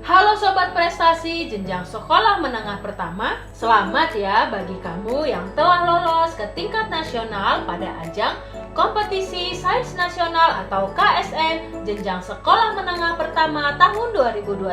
Halo Sobat Prestasi Jenjang Sekolah Menengah Pertama. Selamat ya bagi kamu yang telah lolos ke tingkat nasional pada ajang Kompetisi Sains Nasional atau KSN Jenjang Sekolah Menengah Pertama tahun 2021.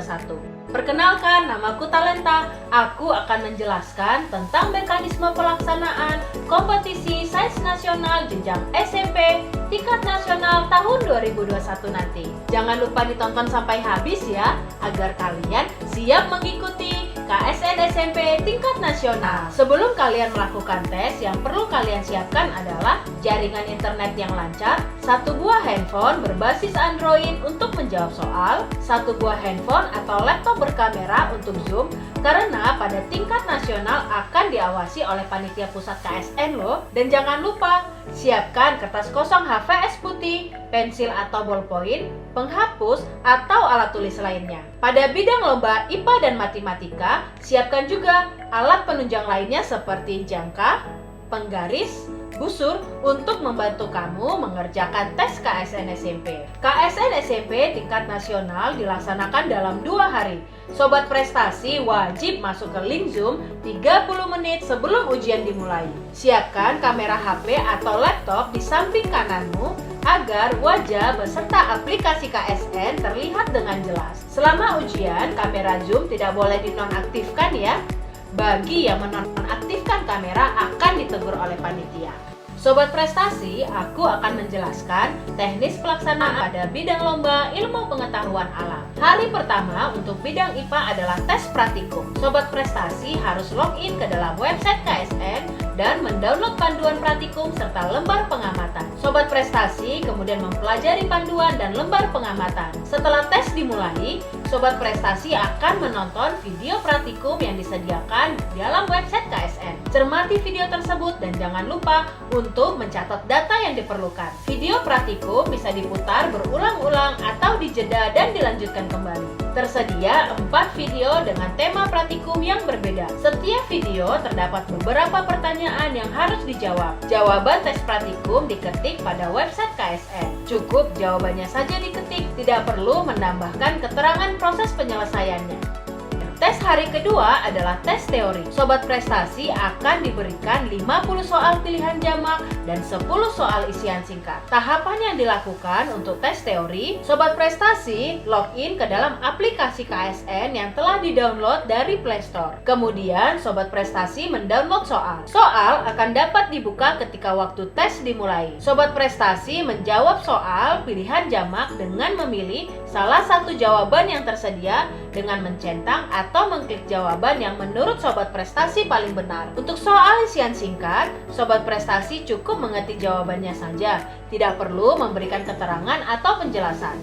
Perkenalkan, namaku Talenta. Aku akan menjelaskan tentang mekanisme pelaksanaan Kompetisi Sains Nasional Jenjang SMP tingkat nasional tahun 2021 nanti. Jangan lupa ditonton sampai habis ya, agar kalian siap mengikuti KSN SMP tingkat nasional. Sebelum kalian melakukan tes, yang perlu kalian siapkan adalah jaringan internet yang lancar, satu buah handphone berbasis Android untuk menjawab soal, satu buah handphone atau laptop berkamera untuk Zoom, karena pada tingkat nasional akan diawasi oleh panitia pusat KSN loh. Dan jangan lupa, siapkan kertas kosong HVS putih, pensil atau ballpoint, penghapus, atau alat tulis lainnya. Pada bidang lomba IPA dan Matematika, siapkan juga alat penunjang lainnya seperti jangka, penggaris, busur untuk membantu kamu mengerjakan tes KSN SMP. KSN SMP tingkat nasional dilaksanakan dalam 2 hari. Sobat Prestasi wajib masuk ke link Zoom 30 menit sebelum ujian dimulai. Siapkan kamera HP atau laptop di samping kananmu agar wajah beserta aplikasi KSN terlihat dengan jelas. Selama ujian, kamera Zoom tidak boleh dinonaktifkan ya. Bagi yang menonaktifkan kamera akan ditegur oleh panitia. Sobat Prestasi, aku akan menjelaskan teknis pelaksanaan pada bidang lomba ilmu pengetahuan alam. Hari pertama untuk bidang IPA adalah tes praktikum. Sobat Prestasi harus login ke dalam website KSN dan mendownload panduan praktikum serta lembar pengamatan. Sobat Prestasi kemudian mempelajari panduan dan lembar pengamatan. Setelah tes dimulai, Sobat Prestasi akan menonton video praktikum yang disediakan di dalam website KSN. Cermati video tersebut dan jangan lupa untuk mencatat data yang diperlukan. Video praktikum bisa diputar berulang-ulang atau dijeda dan dilanjutkan kembali. Tersedia 4 video dengan tema praktikum yang berbeda. Setiap video terdapat beberapa pertanyaan yang harus dijawab. Jawaban tes praktikum diketik pada website KSN. Cukup jawabannya saja diketik, tidak perlu menambahkan keterangan proses penyelesaiannya. Tes hari kedua adalah tes teori. Sobat Prestasi akan diberikan 50 soal pilihan jamak dan 10 soal isian singkat. Tahapan yang dilakukan untuk tes teori, Sobat Prestasi login ke dalam aplikasi KSN yang telah di-download dari Play Store. Kemudian Sobat Prestasi mendownload soal. Soal akan dapat dibuka ketika waktu tes dimulai. Sobat Prestasi menjawab soal pilihan jamak dengan memilih salah satu jawaban yang tersedia dengan mencentang atau mengklik jawaban yang menurut Sobat Prestasi paling benar. Untuk soal isian singkat, Sobat Prestasi cukup mengetik jawabannya saja, tidak perlu memberikan keterangan atau penjelasan.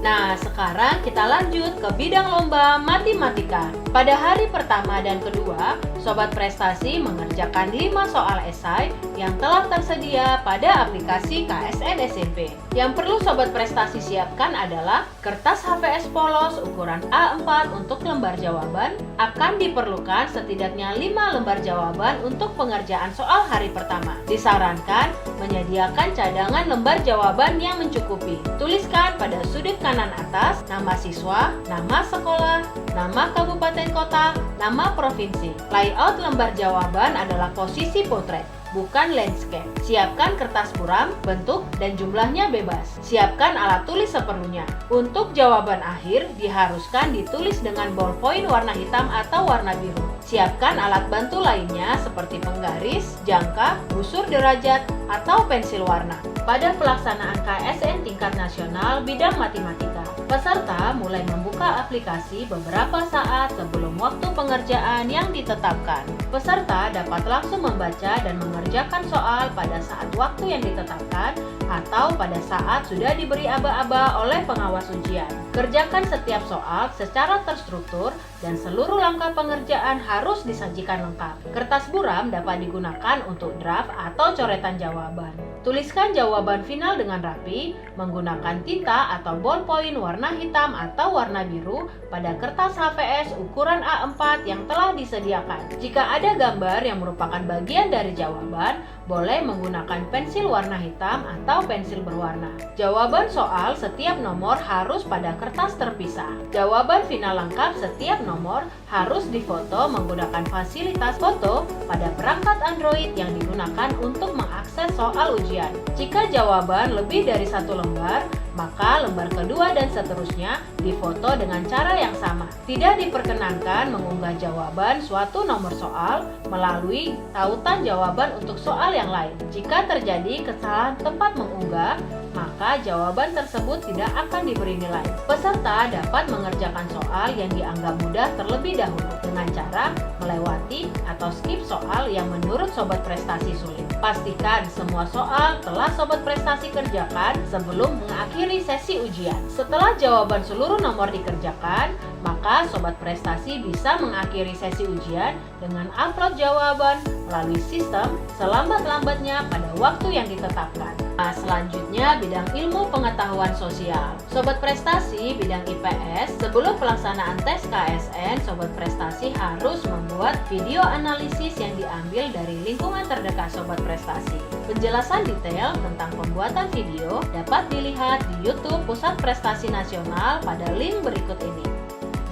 Nah, sekarang kita lanjut ke bidang lomba matematika. Pada hari pertama dan kedua, Sobat Prestasi mengerjakan 5 soal esai yang telah tersedia pada aplikasi KSN SMP. Yang perlu Sobat Prestasi siapkan adalah kertas HVS polos ukuran A4 untuk lembar jawaban. Akan diperlukan setidaknya 5 lembar jawaban untuk pengerjaan soal hari pertama. Disarankan menyediakan cadangan lembar jawaban yang mencukupi. Tuliskan pada sudut kanan atas nama siswa, nama sekolah, nama kabupaten kota, nama provinsi. Layout lembar jawaban adalah posisi potret, bukan landscape. Siapkan kertas buram, bentuk dan jumlahnya bebas. Siapkan alat tulis seperlunya. Untuk jawaban akhir diharuskan ditulis dengan ballpoint warna hitam atau warna biru. Siapkan alat bantu lainnya seperti penggaris, jangka, busur derajat, atau pensil warna. Pada pelaksanaan KSN tingkat nasional bidang matematika, peserta mulai membuka aplikasi beberapa saat sebelum waktu pengerjaan yang ditetapkan. Peserta dapat langsung membaca dan mengerjakan soal pada saat waktu yang ditetapkan atau pada saat sudah diberi aba-aba oleh pengawas ujian. Kerjakan setiap soal secara terstruktur dan seluruh langkah pengerjaan harus disajikan lengkap. Kertas buram dapat digunakan untuk draft atau coretan jawaban. Tuliskan jawaban final dengan rapi menggunakan tinta atau ballpoint warna hitam atau warna biru pada kertas HVS ukuran A4 yang telah disediakan. Jika ada gambar yang merupakan bagian dari jawaban, boleh menggunakan pensil warna hitam atau pensil berwarna. Jawaban soal setiap nomor harus pada kertas terpisah. Jawaban final lengkap setiap nomor harus difoto menggunakan fasilitas foto pada perangkat Android yang digunakan untuk mengakses soal ujian. Jika jawaban lebih dari satu lembar, maka lembar kedua dan seterusnya difoto dengan cara yang sama. Tidak diperkenankan mengunggah jawaban suatu nomor soal melalui tautan jawaban untuk soal yang lain. Jika terjadi kesalahan tempat mengunggah, maka jawaban tersebut tidak akan diberi nilai. Peserta dapat mengerjakan soal yang dianggap mudah terlebih dahulu dengan cara melewati atau skip soal yang menurut sobat prestasi sulit. Pastikan semua soal telah sobat prestasi kerjakan sebelum mengakhiri sesi ujian. Setelah jawaban seluruh nomor dikerjakan, maka sobat prestasi bisa mengakhiri sesi ujian dengan upload jawaban melalui sistem selambat-lambatnya pada waktu yang ditetapkan. Nah, selanjutnya bidang ilmu pengetahuan sosial. Sobat prestasi bidang IPS, sebelum pelaksanaan tes KSN, sobat prestasi harus membuat video analisis yang diambil dari lingkungan terdekat sobat prestasi. Penjelasan detail tentang pembuatan video dapat dilihat di YouTube Pusat Prestasi Nasional pada link berikut ini.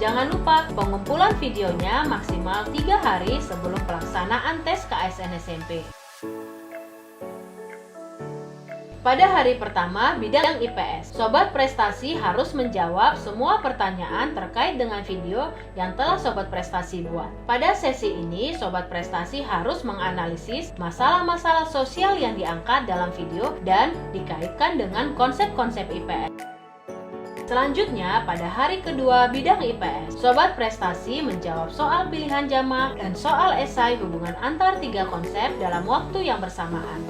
Jangan lupa pengumpulan videonya maksimal 3 hari sebelum pelaksanaan tes KSN SMP. Pada hari pertama bidang IPS, sobat prestasi harus menjawab semua pertanyaan terkait dengan video yang telah sobat prestasi buat. Pada sesi ini, sobat prestasi harus menganalisis masalah-masalah sosial yang diangkat dalam video dan dikaitkan dengan konsep-konsep IPS. Selanjutnya, pada hari kedua bidang IPS, sobat prestasi menjawab soal pilihan jamak dan soal esai hubungan antar 3 konsep dalam waktu yang bersamaan.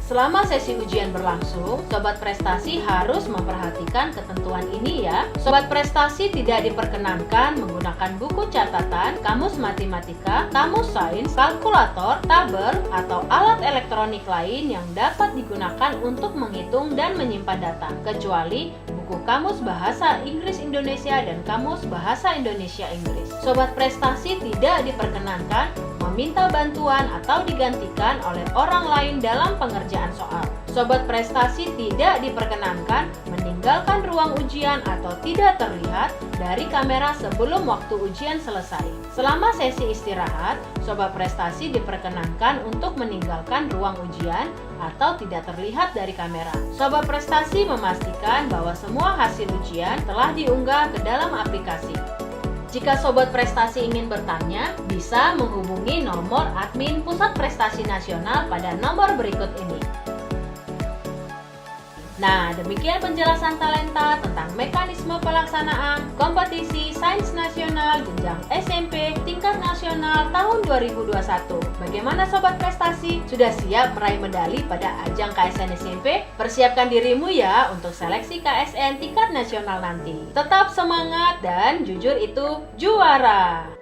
Selama sesi ujian berlangsung, sobat prestasi harus memperhatikan ketentuan ini ya. Sobat prestasi tidak diperkenankan menggunakan buku catatan, kamus matematika, kamus sains, kalkulator, tabel, atau alat elektronik lain yang dapat digunakan untuk menghitung dan menyimpan data, kecuali buku kamus bahasa Inggris Indonesia dan kamus bahasa Indonesia Inggris. Sobat prestasi tidak diperkenankan meminta bantuan atau digantikan oleh orang lain dalam pengerjaan soal. Sobat prestasi tidak diperkenankan meninggalkan ruang ujian atau tidak terlihat dari kamera sebelum waktu ujian selesai. Selama sesi istirahat, sobat prestasi diperkenankan untuk meninggalkan ruang ujian atau tidak terlihat dari kamera. Sobat prestasi memastikan bahwa semua hasil ujian telah diunggah ke dalam aplikasi. Jika sobat prestasi ingin bertanya, bisa menghubungi nomor admin Pusat Prestasi Nasional pada nomor berikut ini. Nah, demikian penjelasan Talenta tentang mekanisme pelaksanaan kompetisi Sains Nasional jenjang SMP tingkat nasional tahun 2021. Bagaimana sobat prestasi? Sudah siap meraih medali pada ajang KSN SMP? Persiapkan dirimu ya untuk seleksi KSN tingkat nasional nanti. Tetap semangat dan jujur itu juara!